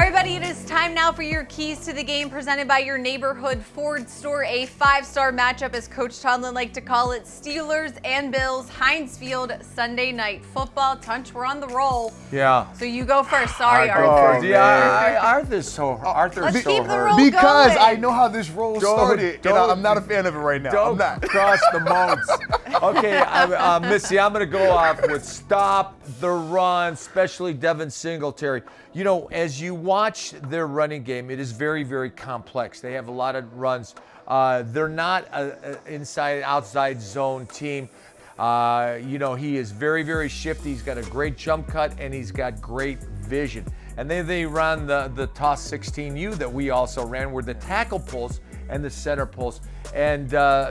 Everybody, it is time now for your keys to the game presented by your neighborhood Ford store. A five-star matchup, as Coach Tomlin liked to call it. Steelers and Bills, Heinz Field, Sunday Night Football. Tunch, we're on the roll. Yeah. So you go first. Sorry, I go Arthur. first. Yeah, Arthur's so Let's so keep the hurt. roll Because going. I know how this roll started, and I'm not a fan of it right now. I'm Don't not. cross the moats. Okay, Missy, I'm going to go off with stop the run, especially Devin Singletary. You know, as you watch their running game, it is very, very complex. They have a lot of runs. They're not an inside-outside zone team. You know, he is very, very shifty. He's got a great jump cut, and he's got great vision. And then they run the toss 16U that we also ran, where the tackle pulls and the center pulls. And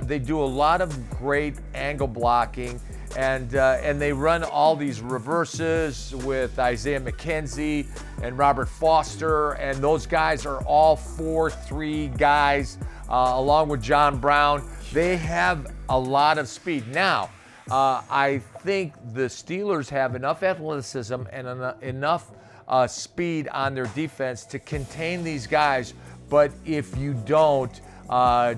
they do a lot of great angle blocking. And they run all these reverses with Isaiah McKenzie and Robert Foster, and those guys are all 4-3 guys, along with John Brown. They have a lot of speed. Now, I think the Steelers have enough athleticism and enough speed on their defense to contain these guys, but if you don't,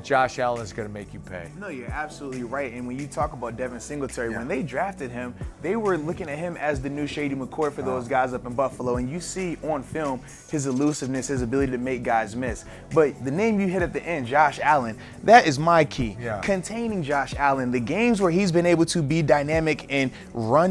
Josh Allen is going to make you pay. No, you're absolutely right. And when you talk about Devin Singletary, when they drafted him, they were looking at him as the new Shady McCoy for those guys up in Buffalo. And you see on film his elusiveness, his ability to make guys miss. But the name you hit at the end, Josh Allen, that is my key. Yeah. Containing Josh Allen, the games where he's been able to be dynamic and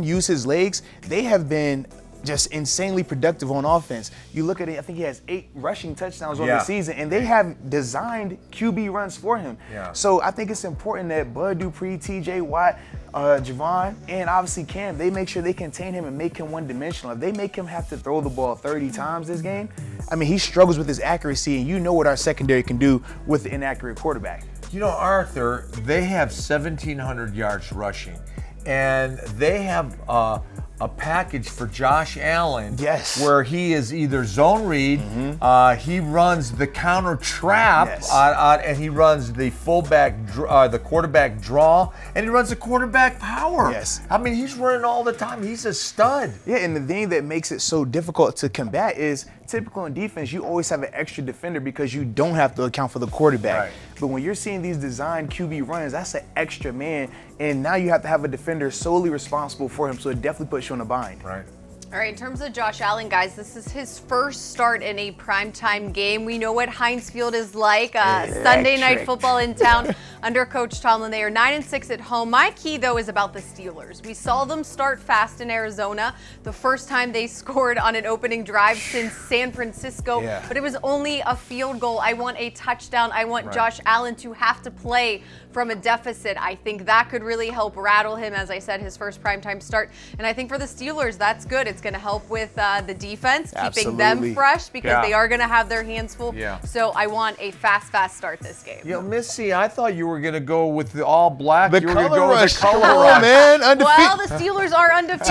use his legs, they have been just insanely productive on offense. You look at it, I think he has 8 rushing touchdowns on the season, and they have designed QB runs for him. Yeah. So I think it's important that Bud Dupree, TJ Watt, Javon, and obviously Cam, they make sure they contain him and make him one-dimensional. If they make him have to throw the ball 30 times this game, I mean, he struggles with his accuracy, and you know what our secondary can do with an inaccurate quarterback. You know, Arthur, they have 1,700 yards rushing, and they have a package for Josh Allen, where he is either zone read, he runs the counter trap, and he runs the fullback, the quarterback draw, and he runs the quarterback power. I mean, he's running all the time. He's a stud. Yeah, and the thing that makes it so difficult to combat is typical in defense, you always have an extra defender because you don't have to account for the quarterback. Right. But when you're seeing these designed QB runs, that's an extra man, and now you have to have a defender solely responsible for him, so it definitely puts you in a bind. Right. All right, in terms of Josh Allen, guys, this is his first start in a primetime game. We know what Heinz Field is like. Sunday Night Football in town under Coach Tomlin. They are 9-6 at home. My key, though, is about the Steelers. We saw them start fast in Arizona, the first time they scored on an opening drive since San Francisco, but it was only a field goal. I want a touchdown. I want Josh Allen to have to play from a deficit. I think that could really help rattle him, as I said, his first primetime start. And I think for the Steelers, that's good. It's going to help with the defense, keeping them fresh because they are going to have their hands full. So I want a fast start this game. You know, Missy, I thought you were going to go with the all black. The you were color gonna go rush. with the color Come rush. on, man. Undefeated. Well, the Steelers are undefeated.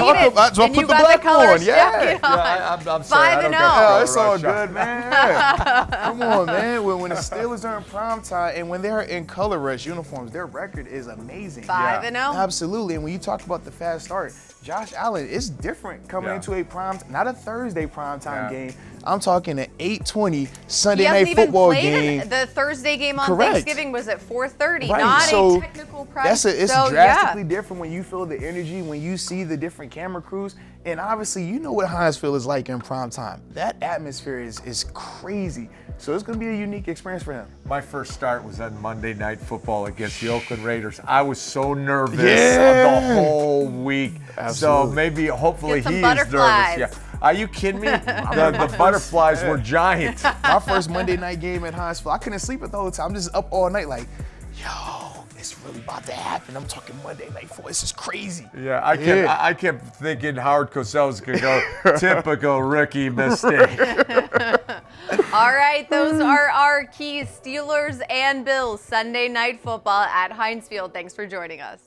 So I and put you the got black the color on. jacket on. I'm sorry. 5-0. Yeah, it's all good, man. Come on, man. When the Steelers are in primetime and when they're in color rush uniforms, their record is amazing. 5-0. Absolutely. And when you talk about the fast start, Josh Allen is different coming into a not a Thursday primetime game. I'm talking an 8:20 Sunday night football game. The Thursday game on Thanksgiving was at 4:30, not so a technical prime. It's drastically different when you feel the energy, when you see the different camera crews, and obviously you know what Heinz Field is like in prime time. That atmosphere is crazy. So it's going to be a unique experience for him. My first start was on Monday Night Football against the Oakland Raiders. I was so nervous the whole week. So maybe, hopefully, he is nervous. Are you kidding me? The butterflies were giant. My first Monday night game at Heinz Field, I couldn't sleep the whole time. I'm just up all night like, yo, it's really about to happen. I'm talking Monday Night Football. This is crazy. Yeah, I kept thinking Howard Cosell was going to go, typical rookie mistake. All right, those are our keys. Steelers and Bills, Sunday Night Football at Heinz Field. Thanks for joining us.